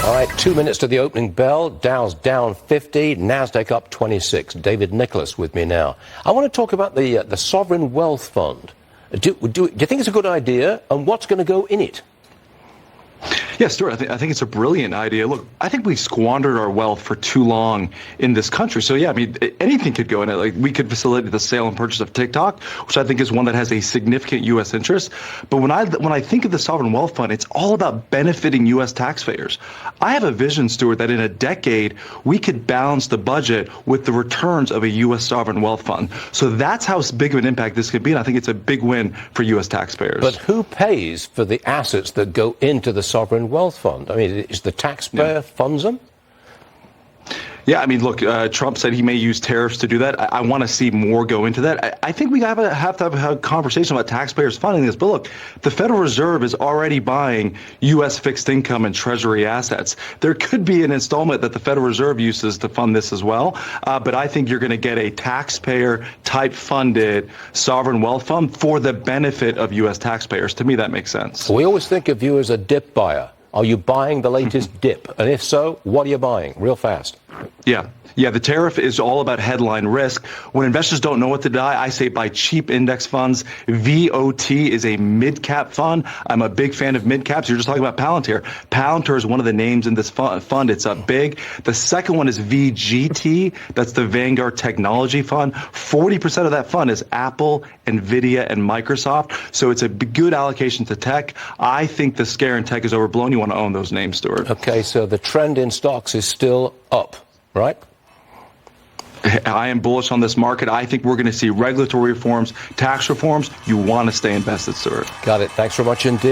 All right, 2 minutes to the opening bell. Dow's down 50, NASDAQ up 26. David Nicholas with me now. I want to talk about the Sovereign Wealth Fund. Do you think it's a good idea, and what's going to go in it? Yeah, Stuart, I think it's a brilliant idea. Look, I think we squandered our wealth for too long in this country. So, yeah, I mean, anything could go in it. Like, we could facilitate the sale and purchase of TikTok, which I think is one that has a significant U.S. interest. But when I think of the Sovereign Wealth Fund, it's all about benefiting U.S. taxpayers. I have a vision, Stuart, that in a decade, we could balance the budget with the returns of a U.S. Sovereign Wealth Fund. So that's how big of an impact this could be, and I think it's a big win for U.S. taxpayers. But who pays for the assets that go into the Sovereign Wealth Fund? I mean, is the taxpayer funds them? Yeah, I mean, look, Trump said he may use tariffs to do that. I want to see more go into that. I think we have to have a conversation about taxpayers funding this. But look, the Federal Reserve is already buying U.S. fixed income and Treasury assets. There could be an installment that the Federal Reserve uses to fund this as well. But I think you're going to get a taxpayer-type funded sovereign wealth fund for the benefit of U.S. taxpayers. To me, that makes sense. We always think of you as a dip buyer. Are you buying the latest dip? And if so, what are you buying? Real fast. Yeah, the tariff is all about headline risk. When investors don't know what to buy, I say buy cheap index funds. VOT is a mid-cap fund. I'm a big fan of mid-caps. You're just talking about Palantir. Palantir is one of the names in this fund. It's up big. The second one is VGT. That's the Vanguard Technology Fund. 40% of that fund is Apple, NVIDIA, and Microsoft. So it's a good allocation to tech. I think the scare in tech is overblown. You want to own those names, Stuart. Okay, so the trend in stocks is still up, right? I am bullish on this market. I think we're going to see regulatory reforms, tax reforms. You want to stay invested, Stuart. Got it. Thanks very much indeed.